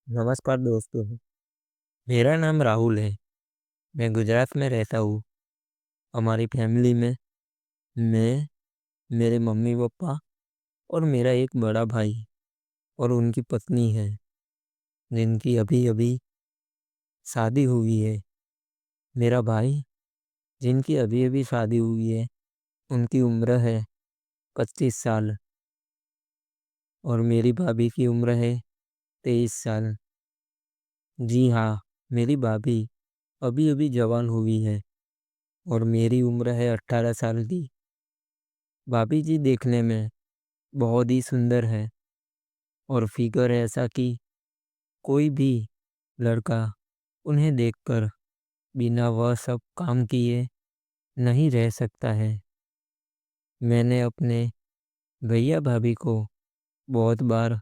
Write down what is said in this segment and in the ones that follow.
नमस्कार दोस्तों। मेरा नाम राहुल है। मैं गुजरात में रहता हूँ। हमारी फैमिली में मैं, मेरे मम्मी पापा और मेरा एक बड़ा भाई और उनकी पत्नी है, जिनकी अभी अभी शादी हुई है। मेरा भाई, जिनकी अभी अभी शादी हुई है, उनकी उम्र है 25 साल और मेरी भाभी की उम्र है 23 साल। जी हाँ, मेरी भाभी अभी अभी जवान हुई है और मेरी उम्र है 18 साल की। भाभी जी देखने में बहुत ही सुंदर है और फिगर ऐसा कि कोई भी लड़का उन्हें देखकर बिना वह सब काम किए नहीं रह सकता है। मैंने अपने भैया भाभी को बहुत बार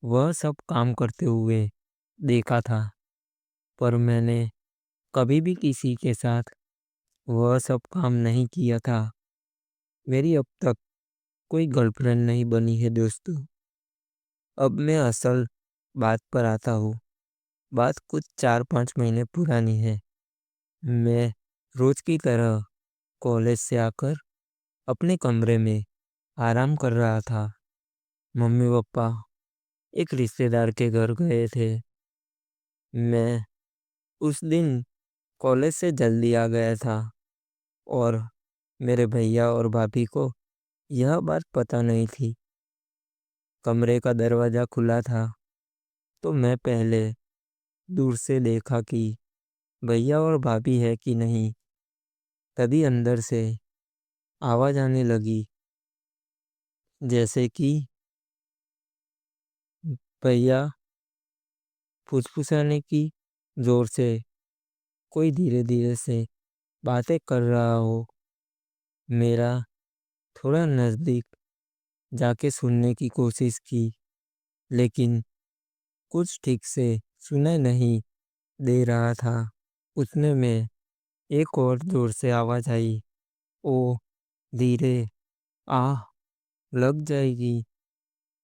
वह सब काम करते हुए देखा था, पर मैंने कभी भी किसी के साथ वह सब काम नहीं किया था। मेरी अब तक कोई गर्लफ्रेंड नहीं बनी है दोस्तों। अब मैं असल बात पर आता हूँ। बात कुछ 4-5 महीने पुरानी है। मैं रोज की तरह कॉलेज से आकर अपने कमरे में आराम कर रहा था। मम्मी पापा एक रिश्तेदार के घर गए थे। मैं उस दिन कॉलेज से जल्दी आ गया था और मेरे भैया और भाभी को यह बात पता नहीं थी। कमरे का दरवाज़ा खुला था तो मैं पहले दूर से देखा कि भैया और भाभी है कि नहीं। तभी अंदर से आवाज़ आने लगी, जैसे कि भैया फुसफुसाने की, जोर से कोई धीरे धीरे से बातें कर रहा हो। मेरा थोड़ा नज़दीक जाके सुनने की कोशिश की, लेकिन कुछ ठीक से सुनाई नहीं दे रहा था। उतने में एक और जोर से आवाज़ आई, ओ धीरे, आ लग जाएगी।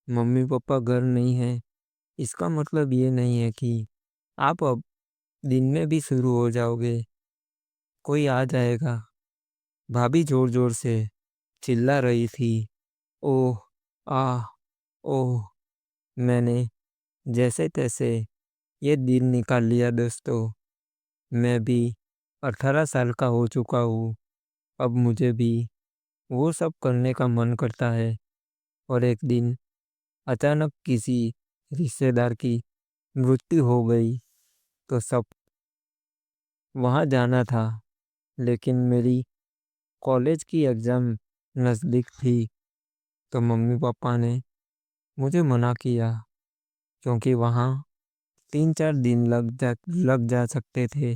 मम्मी पापा घर नहीं है, इसका मतलब ये नहीं है कि आप अब दिन में भी शुरू हो जाओगे। कोई आ जाएगा। भाभी जोर जोर से चिल्ला रही थी। ओह, आ, ओह। मैंने जैसे तैसे ये दिन निकाल लिया दोस्तों। मैं भी 18 साल का हो चुका हूँ। अब मुझे भी वो सब करने का मन करता है। और एक दिन अचानक किसी रिश्तेदार की मृत्यु हो गई तो सब वहाँ जाना था, लेकिन मेरी कॉलेज की एग्ज़ाम नज़दीक थी तो मम्मी पापा ने मुझे मना किया, क्योंकि वहाँ 3-4 दिन लग जा सकते थे।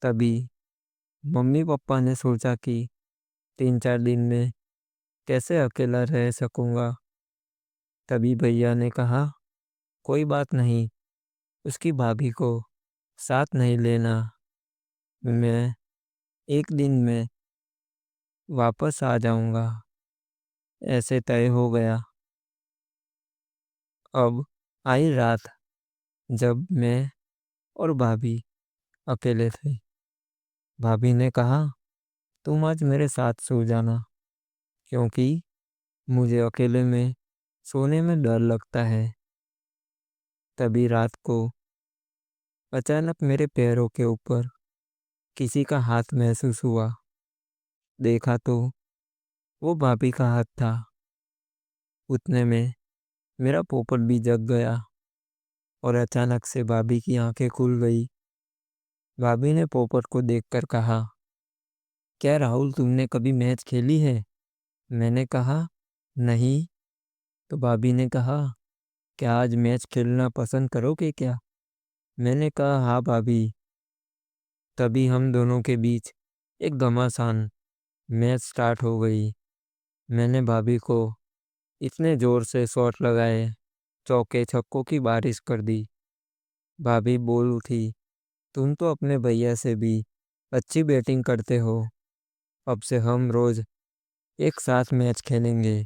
तभी मम्मी पापा ने सोचा कि 3-4 दिन में कैसे अकेला रह सकूँगा। तभी भैया ने कहा, कोई बात नहीं, उसकी भाभी को साथ नहीं लेना। मैं एक दिन में वापस आ जाऊँगा। ऐसे तय हो गया। अब आई रात, जब मैं और भाभी अकेले थे। भाभी ने कहा, तुम आज मेरे साथ सो जाना, क्योंकि मुझे अकेले में सोने में डर लगता है। तभी रात को अचानक मेरे पैरों के ऊपर किसी का हाथ महसूस हुआ। देखा तो वो भाभी का हाथ था। उतने में मेरा पोपट भी जग गया और अचानक से भाभी की आंखें खुल गई। भाभी ने पोपट को देखकर कहा, क्या राहुल, तुमने कभी मैच खेली है? मैंने कहा, नहीं। तो भाभी ने कहा, क्या आज मैच खेलना पसंद करोगे क्या? मैंने कहा, हाँ भाभी। तभी हम दोनों के बीच एक घमासान मैच स्टार्ट हो गई। मैंने भाभी को इतने ज़ोर से शॉट लगाए, चौके छक्कों की बारिश कर दी। भाभी बोल उठी, तुम तो अपने भैया से भी अच्छी बैटिंग करते हो। अब से हम रोज़ एक साथ मैच खेलेंगे।